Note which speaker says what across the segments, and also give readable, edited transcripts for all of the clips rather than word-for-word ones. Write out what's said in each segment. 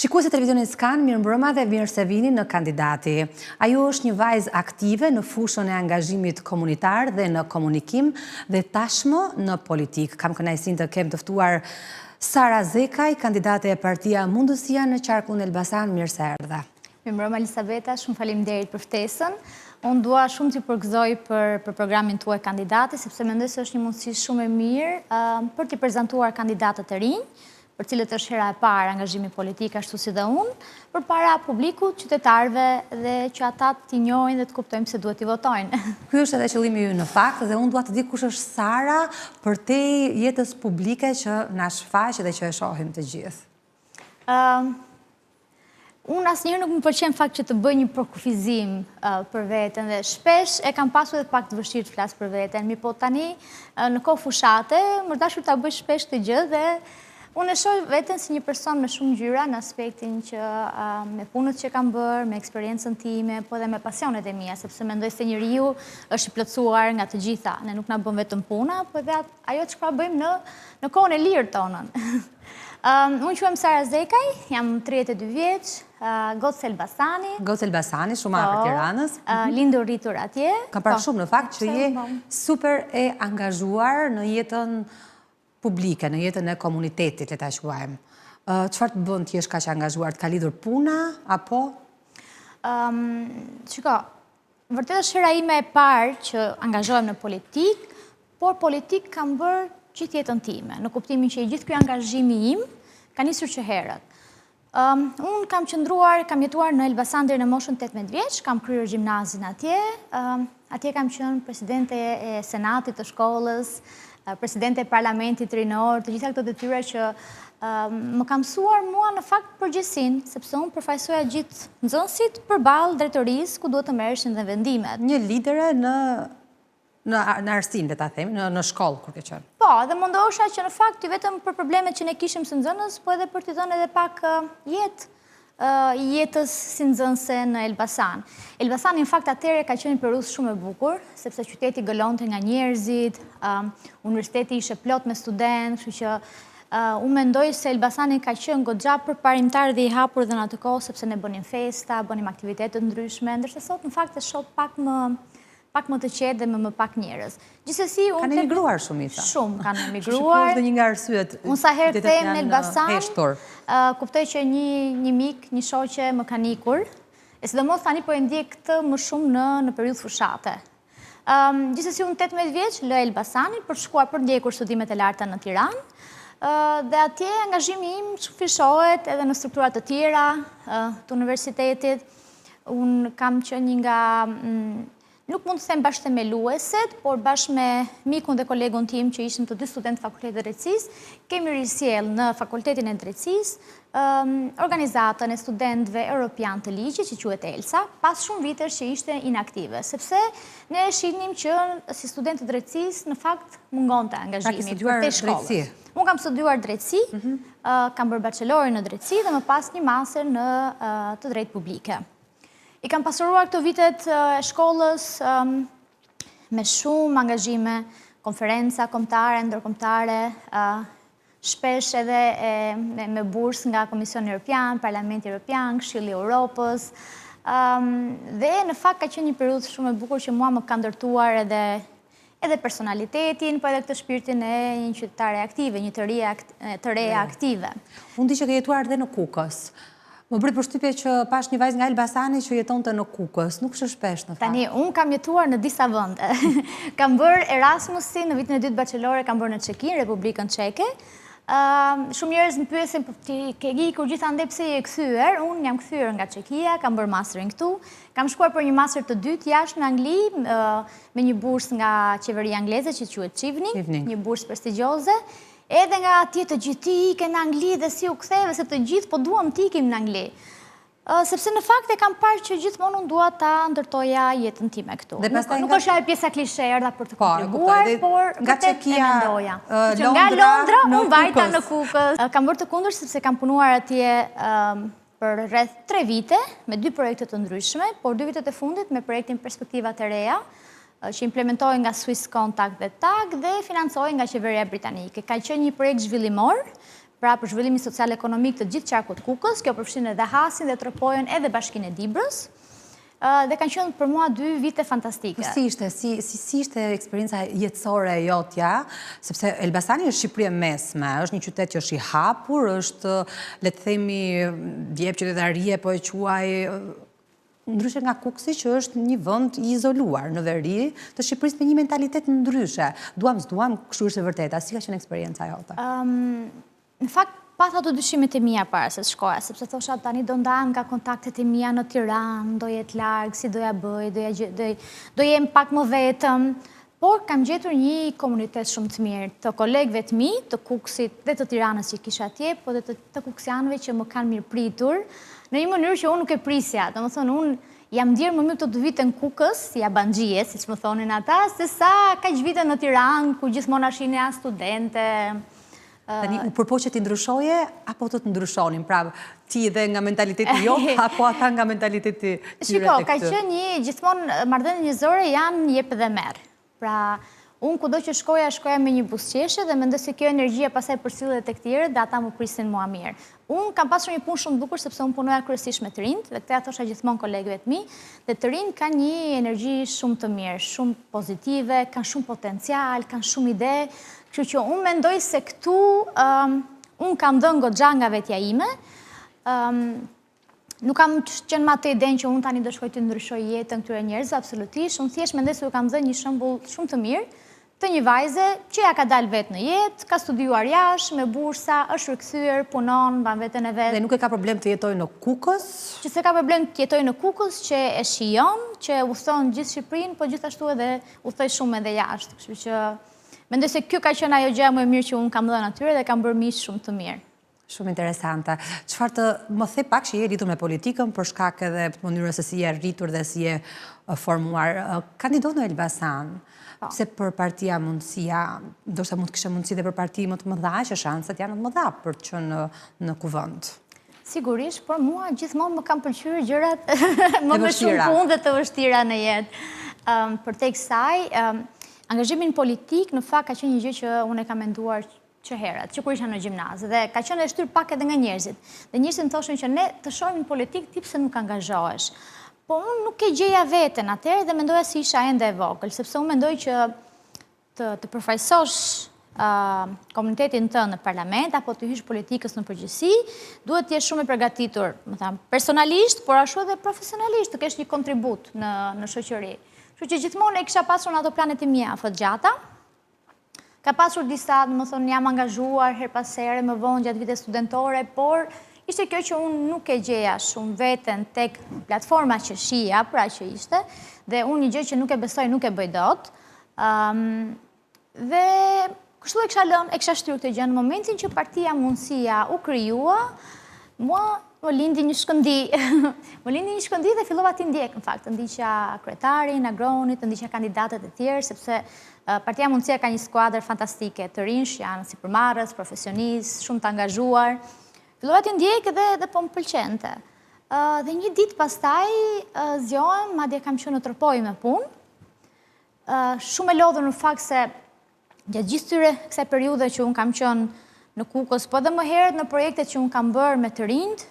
Speaker 1: Shikuesi televizionit Skan, mirëmbrëma dhe mirë se vini në Kandidati. Ajo është një vajzë aktive në fushën e angazhimit komunitar dhe në komunikim dhe tashmë në politik. Kam kënaqësinë të kem të ftuar Sara Zekaj, kandidate e Partia Mundësia në qarkullin Elbasan. Mirë se erdha.
Speaker 2: Mirëmbrëma Elisabeta, shumë faleminderit për ftesën. Unë dua shumë t'ju përgëzoj për programin tuaj Kandidati, sepse mendoj se është një mundësi shumë e mirë për t'i prezantuar kandidatët e rinj, për cilët është hera e parë angazhimi politik ashtu si dhe unë, për para publikut, qytetarëve dhe që ata t'i njohin dhe të kuptojmë se duhet t'i votojnë.
Speaker 1: Ky është edhe qëllimi ju në fakt dhe unë dua të di kush është Sara për te jetës publike që na shfaq dhe që e shohim të gjithë.
Speaker 2: Unë asnjëherë nuk më pëlqen fakt që të bëj një përkufizim për veten dhe shpesh e kam pasur edhe pak të vështirë të flas për veten, mi po tani në kohë fushate më dashur ta bëj shpesh të gjë dhe unë e shoh veten si një person me shumë ngjyra në aspektin që me punët që kam bërë, me eksperiencën time, po edhe me pasionet e mia, sepse mendoj se njeriu është i plotësuar nga të gjitha. Ne nuk na bën vetëm puna, po edhe ajo çka bëjmë në kohën e lirë tonën. Unë quhem Sara Zekaj, jam 32 vjeç, gocë Elbasani.
Speaker 1: Gocë Elbasani, shumë afër Tiranës.
Speaker 2: Lindur rritur atje.
Speaker 1: Kam parë shumë në fakt që je super e angazhuar në jetën publike, në jetën e komunitetit, le ta quajmë. Çfarë të bën ti je kaq angazhuar? Të ka lidhur puna apo?
Speaker 2: Shiko, vërtet është hera ime e parë që angazhohem në politik, por politik kam bërë gjithë jetën time, në kuptimin që gjithë ky angazhimi im ka nisur që herët. Unë kam jetuar në Elbasan deri në moshën 18 vjeç, kam kryer gjimnazin atje, atje kam qenë presidente e senatit të shkollës, presidente e parlamentit rinor, të gjitha këto detyra që më kam mësuar mua në fakt përgjithësinë, sepse unë përfaqësoja gjithë nxënësit përballë drejtorisë ku duhet të merreshin dhe vendimet.
Speaker 1: Një lidere në arsim, le ta themi, në shkollë kur ke qenë.
Speaker 2: Po, dhe mundohesha që në fakt vetëm për problemet që ne kishim së nxënës, po edhe për t'i dhënë edhe pak jetës si nxënëse në Elbasan. Elbasani në fakt atëherë ka qenë një periudhë shumë e bukur, sepse qyteti gëlonte nga njerëzit, universiteti ishte plot me studentë, kështu që unë mendoj se Elbasani ka qenë goxha përparimtar dhe i hapur dhe në atë kohë, sepse ne bënim festa, bënim aktivitete të ndryshme, ndërsa sot në fakt e shoh pak më të qetë dhe me më pak njerëz. Gjithsesi, unë
Speaker 1: kanë emigruar shumica.
Speaker 2: Shumë kanë emigruar.
Speaker 1: Është një nga arsyet.
Speaker 2: Unë sa herë kthehem në Elbasan, kuptoj që një mik, një shoqe më kanë ikur, e sidomos tani po e ndjej këtë më shumë në periudhë fushate. Gjithsesi, unë 18 vjeç lë Elbasanin për të shkuar për ndjekur studimet e larta në Tiranë. Dhe atje angazhimi im fishohet edhe në struktura të tjera të universitetit. Unë kam qenë një nga nuk mund të them bashkë themelueset, por bashkë me mikun dhe kolegun tim që ishim të dy studentë fakultetit të drejtësisë, kemi risjell në fakultetin e drejtësisë organizatën e studentëve europian të ligjit që quhet ELSA, pas shumë vitesh që ishte inaktive, sepse ne shihnim që si studentë të drejtësisë në fakt mungonte angazhimi për te shkollës. Unë kam studiuar drejtësi, kam bërë bachelorin në drejtësi dhe më pas një master në të drejtë publike. I kam pasuruar këto vitet e shkollës me shumë angazhime, konferenca kombëtare, ndërkombëtare, shpesh edhe me bursë nga Komisioni Evropian, Parlamenti Evropian, Këshilli i Europës. Dhe në fakt ka qenë një periudhë shumë e bukur që mua më ka ndërtuar edhe personalitetin, po edhe këtë shpirtin e një qytetare aktive, një të re aktive.
Speaker 1: Unë di që ke jetuar dhe në Kukës. Më bëri përshtypje që pash një vajzë nga Elbasani që jetonte në Kukës, nuk është shpesh në fakt.
Speaker 2: Tani, unë kam jetuar në disa vende. Kam bërë Erasmusin në vitin e 2 bachelore, kam bërë në Çekin, Republikën Çeke. Shumë njerëz më pyesin, po ti ke ikur gjithandej pse je kthyer? Unë jam kthyer nga Çekia, kam bërë masterin këtu. Kam shkuar për një master të dytë jashtë në Angli me një bursë nga qeveria angleze që quhet Chevening, një bursë prestigjioze. Edhe nga atje të gjithë ti ike në Angli dhe si u ktheve, se të gjithë po duam t'ikim në Angli. Sepse në fakt e kam parë që gjithmonë unë dua ta ndërtoja jetën time këtu. Nuk është ajo pjesa klishe erdha për të kontribuar, por vërtet e mendoja. Nga Londra, unë vajta në Kukës. Kam bërë të kundër sepse kam punuar atje për rreth 3 vite, me 2 projekte të ndryshme, por 2 vitet e fundit me projektin Perspektivat e reja, që implementohen nga Swiss Contact dhe TAG dhe financohen nga qeveria britanike. Ka qenë një projekt zhvillimor pra për zhvillimin social-ekonomik të gjithë qarkut Kukës, kjo përfshin edhe Hasin dhe Tropojën edhe Bashkinë e Dibrës, dhe kanë qenë për mua 2 vite fantastike.
Speaker 1: Si ishte eksperienca jetësore e jotja, sepse Elbasani është Shqipëri e mesme, është një qytet që është i hapur, është, le të themi, vjep qytetarie, po e quaj, ndryshe nga Kuksi që është një vend i izoluar në veri të Shqipërisë me një mentalitet ndryshe. Duam, kështu është e vërteta. Si ka qenë eksperienca jote?
Speaker 2: Në fakt, pata të dyshimet e mia para se të shkoja, sepse thosha tani do ndahem nga kontaktet e mia në Tiranë, do jetë larg, si doja bëj, do jem pak më vetëm, por kam gjetur një komunitet shumë të mirë, të kolegëve të mi, të Kuksit dhe të Tiranës që kisha atje, po dhe të kuksianëve që më kanë mirëpritur, në një mënyrë që unë nuk e prisja. Domethënë, unë jam ndjerë më mirë të 2 vite në Kukës, si abanxhie, siç më thonin ata, se sa kaq vite në Tiranë, ku gjithmonë ashinia studente.
Speaker 1: Tani, u përpoqe ti ndryshoje, apo të ndryshonin? Pra, ti dhe nga mentaliteti jotë, apo ata nga mentaliteti tyre të
Speaker 2: Shiko, ka qenë një, gjithmonë marrëdhëniet njerëzore janë jep dhe merr. Pra, unë kudo që shkoja me një buzëqeshje dhe mendoj se kjo energjia pastaj përcillet tek tjerët dhe ata më prisin mua mirë. Unë kam pasur një punë shumë bukur sepse unë punoja kryesisht me të rinjt, dhe këtë ja thosha gjithmonë kolegëve të mi, dhe të rinjt kanë një energji shumë të mirë, shumë pozitive, kanë shumë potencial, kanë shumë ide, kështu që unë mendoj se këtu unë kam dhënë goxha nga vetja ime. Nuk kam qenë ma të idenë që unë tani do shkoj të ndryshoj jetën këtyre njerëzve, absolutisht. Unë thjesht mendoj se u kam dhënë një shembull shumë të mirë të një vajze që ja ka dalë vetë në jetë, ka studiuar jashtë, me bursa, është rikthyer, punon, mban veten e vet.
Speaker 1: Dhe nuk e ka problem të jetojë në Kukës?
Speaker 2: Që se ka problem të jetojë në Kukës, që e shijon, që udhton gjithë Shqipërinë, po gjithashtu edhe udhtoj shumë edhe jashtë. Kështu që mendoj se kjo ka qenë ajo gjë më e mirë që unë kam dhënë atyre dhe kam bërë miq shumë të mirë.
Speaker 1: Shumë interesante. Çfarë të më the pak që je rritur me politikën për shkak edhe mënyrës se si je rritur dhe si je formuar. Kandidot në Elbasan, pse për partia Mundësia, ndoshta mund të kishe mundësi dhe për parti më të mëdha që shanset janë më të mëdha për të qenë në kuvend.
Speaker 2: Sigurisht, por mua gjithmonë më kanë pëlqyer gjërat më shumë punë dhe të vështira në jetë. Përtek kësaj, angazhimin politik në fakt ka qenë një gjë që unë e kam menduar që herët, që kur isha në gjimnaz, dhe ka qenë e shtyr pak edhe nga njerëzit. Dhe njerëzit më thoshin që ne të shohim në politik ti pse nuk angazhohesh. Po unë nuk e gjeja veten atëherë dhe mendoja se isha ende e vogël, sepse unë mendoj që të përfaqësosh komunitetin tënd në parlament apo të hysh politikës në përgjithësi, duhet të jesh shumë i përgatitur, më tham, personalisht, por ashtu edhe profesionalisht, të kesh një kontribut në shoqëri. Kështu që gjithmonë e kisha pasur në ato planet e mia fatgjata. Ka pasur disa, më thonë, jam angazhuar her pas here më vonë gjatë vite studentore, por ishte kjo që unë nuk e gjeja shumë veten tek platforma që shija, pra që ishte, dhe unë një gjë që nuk e besoj, nuk e bëj dot. Dhe kështu e kisha shtyrë këtë gjë në momentin që partia Mundësia u krijua, mua më lindi një shkëndi. Më lindi një shkëndi dhe fillova t'i ndjek, në fakt. Të ndiqja kryetarin, agronit, të ndiqja kandidatët e tjerë, sepse partia Mundësia ka një skuadër fantastike, të rinj, janë sipërmarrës, profesionistë, shumë të angazhuar. Fillova t'i ndjek dhe po më pëlqente. Dhe një ditë pastaj zgjohem, madje kam qenë në Tropojë me punë. Shumë e lodhur në fakt se gjatë gjithë kësaj periudhe që unë kam qenë në Kukës, po dhe më herët në projektet që unë kam bërë me të rinjt,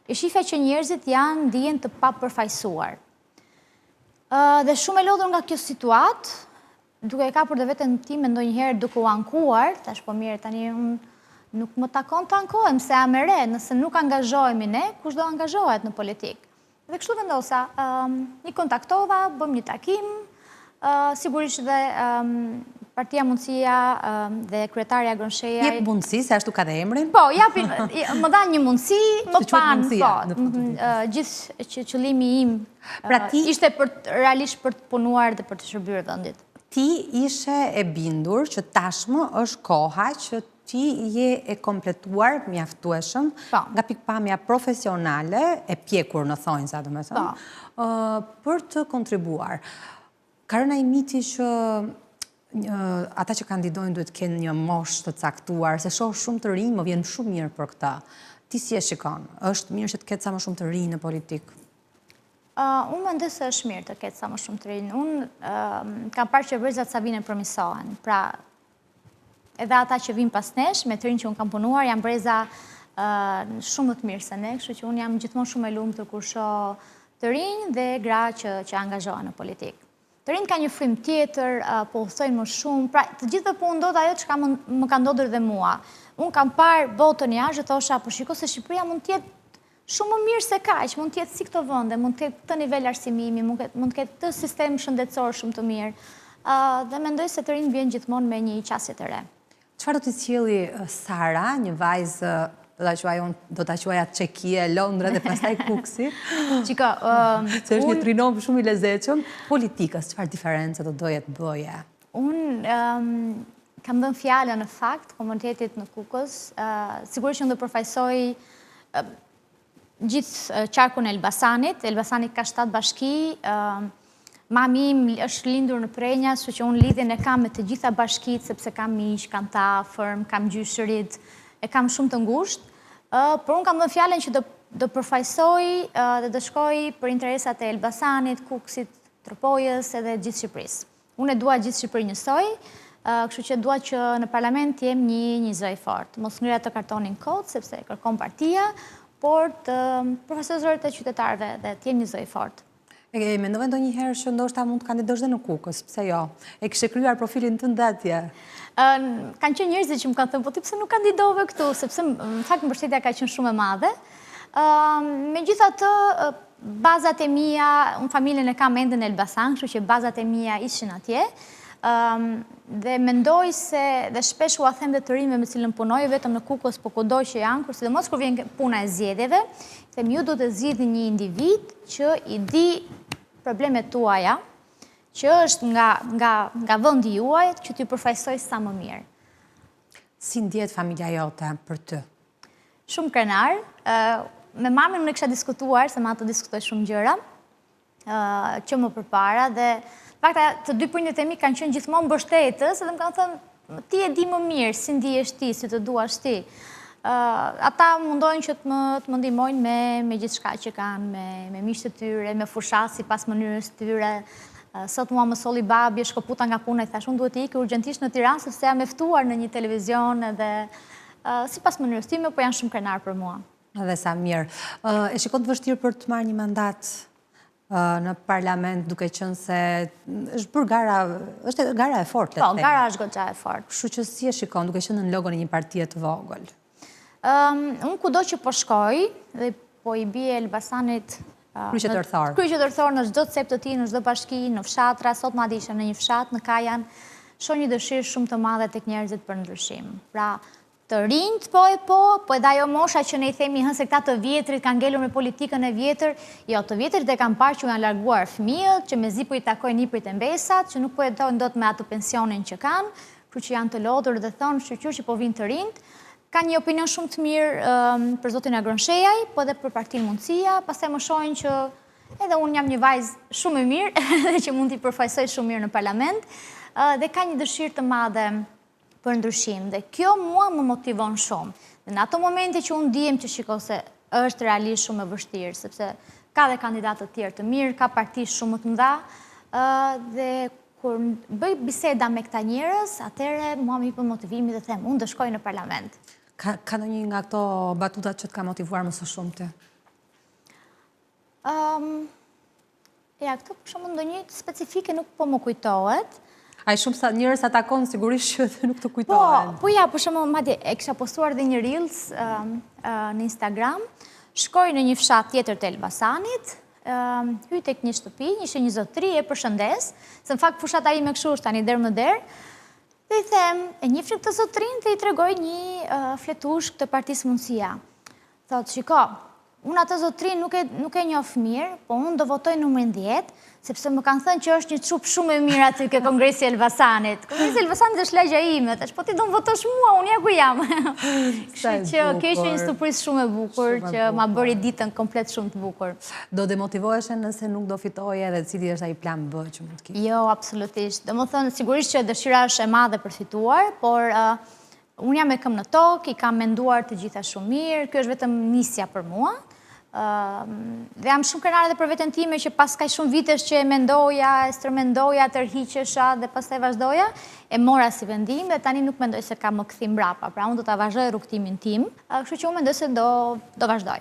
Speaker 2: e shifja që njerëzit ndihen të papërfaqësuar. Dhe shumë e lodhur nga kjo situatë, duke e kapur dhe veten time ndonjëherë duke u ankuar, tash po mirë tani unë nuk më takon të ankohem, se jam e re, nëse nuk angazhohemi ne, kush do angazhohet në politikë. Dhe kështu vendosa, një kontaktova, bëm një takim, sigurisht dhe Partia Mundësia dhe kryetaria Gronsheja.
Speaker 1: Jep mundësi, se ashtu ka dhe emrin?
Speaker 2: Po, japin, më dha një mundësi, më panë, po, gjithë qëllimi im ishte realisht për të punuar dhe për të shërbyer vendit.
Speaker 1: Ti ishe e bindur që tashmë është koha që ti je e kompletuar mjaftueshëm nga pikpamja profesionale, e pjekur në thonjza, domethënë, për të kontribuar. Ka rënë ai miti që ata që kandidojnë duhet kenë një moshë të caktuar, se shoh shumë të rinj, më vjen shumë mirë për këtë. Ti si e shikon? Është mirë që të ketë sa më shumë të rinj në politikë?
Speaker 2: Unë mendoj se është mirë të ketë sa më shumë të rinj. Unë kam parë që vërzat Sabine përmisohen, pra edhe ata që vinë pas nesh, me të rinj që unë kam punuar, janë breza shumë të mirë se ne, kështu që unë jam gjithmonë shumë e lumtur kur shoh të rinj dhe gra që angazhohen në politikë. Të rinjt ka një frymë tjetër, po udhtojnë më shumë, pra të gjithë dhe po ndodh ajo që më ka ndodhur dhe mua. Unë kam parë botën jashtë dhe thosha, po shiko se Shqipëria mund t'jetë shumë më mirë se kaq, mund t'jetë si këto vende, mund t'jetë të nivel arsimimi, mund t'jetë të sistem shëndetësor shumë të mirë. Dhe mendoj se të rinjt vjen gjithmonë me një qasje të re.
Speaker 1: Çfarë do t'i sjellë Sara, një vajzë do t'a quaja Çekia, Londra dhe pastaj Kuksi?
Speaker 2: Qiko,
Speaker 1: se është një trinom shumë i lezetshëm, politikës, çfarë diferencë do doje të bëje?
Speaker 2: Unë kam dhënë fjalën në fakt komunitetit në Kukës, sigurisht që unë do përfaqësoj gjithë qarkun e Elbasanit. Elbasani ka 7 bashki, mami im është lindur në Prenja, kështu që unë lidhjen e kam me të gjitha bashkitë, sepse kam miq, kam të afërm, kam gjyshërit, e kam shumë të ngushtë, por unë kam dhënë fjalën që do përfaqësoj dhe do shkoj për interesat e Elbasanit, Kukësit, Tropojës edhe gjithë Shqipërisë. Unë e dua gjithë Shqipëri njësoj, kështu që dua që në parlament jem një zëj fort. Mos ngriha të kartonin kod, sepse kërkon partia, por të profesorët e qytetarëve dhe të jem një zëj fort.
Speaker 1: E mendove ndonjëherë që ndoshta mund të kandidosh dhe në Kukës, pse jo? E kishe krijuar profilin tënd atje?
Speaker 2: Kanë qenë njerëz që më kanë thënë, po ti pse nuk kandidove këtu, sepse në fakt mbështetja ka qenë shumë e madhe. Megjithatë, bazat e mia, unë familjen e kam ende në Elbasan, kështu që bazat e mia ishin atje. Dhe mendoj se, dhe shpesh u a them dhe të rinjve me cilën punoj, vetëm në Kukës, po kudo që janë, kur sidomos kur vjen puna e zgjedhjeve, them ju do të zgjidhni një individ që i di problemet tuaja, që është nga vendi juaj, që t'ju përfaqësoj sa më mirë.
Speaker 1: Si ndjet familja jote për ty?
Speaker 2: Shumë krenar. Me mamin unë kisha diskutuar, se ma të diskutoj shumë gjëra, që më përpara, dhe fakta, të dy prindërit e mi kanë qenë gjithmonë mbështetës, edhe më kanë thënë, ti e di më mirë, si ndihesh ti, si të duash ti. Ata mundojnë që të më ndihmojnë me gjithë shka që kanë, me miqtë të tyre, me fushat si pas mënyrës të tyre. Sot mua më solli babi, shkoputa nga puna, i thash, unë duhet të ikë urgjentisht në Tiranë, sepse jam e ftuar në një televizion edhe si pas mënyrës time, po janë shumë krenar për mua.
Speaker 1: Edhe sa mirë. E shikon të vështirë për të marrë një mandat në parlament, duke qenë se është gara e fortë.
Speaker 2: Po, gara është goxha e fortë.
Speaker 1: Kështu që si e shikon, duke qenë në logon e një partie të vogël?
Speaker 2: Unë kudo që po shkoj, dhe po i bie Elbasanit
Speaker 1: kryqëtërthor.
Speaker 2: Kryqëtërthor në çdo cep të tij, në çdo bashki, në fshatra, sot madje isha në një fshat në Kajan, shoh një dëshirë shumë të madhe tek njerëzit për ndryshim. Pra, të rinjt po edhe ajo mosha që ne i themi se këta të vjetrit kanë ngelur me politikën e vjetër, jo, të vjetrit e kanë parë që janë larguar fëmijët, që mezi po i takojnë niprit e mbesat, që nuk po jetojnë dot me atë pensionin që kanë, kështu që janë të lodhur dhe thonë shqyr që po vinë të rinjt. Ka një opinion shumë të mirë për zotin Agronshejaj, po edhe për Partinë Mundësia, pastaj më shohin që edhe unë jam një vajzë shumë e mirë dhe që mund t'i përfaqësoj shumë mirë në parlament, dhe ka një dëshirë të madhe për ndryshim, dhe kjo mua më motivon shumë. Dhe në ato momente që unë dijem që shiko se është realisht shumë e vështirë, sepse ka dhe kandidatë të tjerë të mirë, ka parti shumë të mëdha, dhe kur bëj biseda me këta njerëz, atëherë mua më hipën motivimi dhe them, unë do shkoj në parlament.
Speaker 1: Ka ndonjë nga këto batutat që të ka motivuar më së shumti?
Speaker 2: Ja, këto për shembull ndonjë specifike nuk po më kujtohet.
Speaker 1: Ai shumë njerëz atakon sigurisht që nuk të kujtohen.
Speaker 2: Po ja, për shembull madje e kisha postuar dhe një reels në Instagram. Shkoj në një fshat tjetër të Elbasanit, hyj tek një shtëpi, ishte një zotëri, e përshëndes, se në fakt fshata ime kështu është tani derë më derë. Dhe i them, e njifrin këtë zotrin dhe i tregoj një fletush këtë Partisë Mundësia. Thotë, shiko, unë atë zotrin nuk e njoh mirë, po unë do votoj numrin 10, sepse më kanë thënë që është një trup shumë e mirë aty ke Kongresi Elbasanit. Kongresi Elbasanit është lagja ime, tash po ti do më votosh mua, unë ja ku jam. Kështu që kjo ishte një surprizë shumë e bukur, që ma bëri ditën komplet shumë të bukur.
Speaker 1: Do demotivoheshe nëse nuk do fitoje dhe cili është ai plan B që mund të ketë?
Speaker 2: Jo, absolutisht. Domethënë, sigurisht që dëshira është e madhe për fituar, por unë jam me këmbë në tokë, i kam menduar të gjitha shumë mirë, kjo është vetëm nisja për mua. Dhe jam shumë krenare dhe për veten time që pas kaq shumë vitesh që e mendoja, e stërmendoja, tërhiqesha dhe pastaj vazhdoja, e mora si vendim dhe tani nuk mendoj se ka më kthim mbrapa. Pra unë do ta vazhdoj rrugtimin tim, kështu që unë mendoj se do vazhdoj.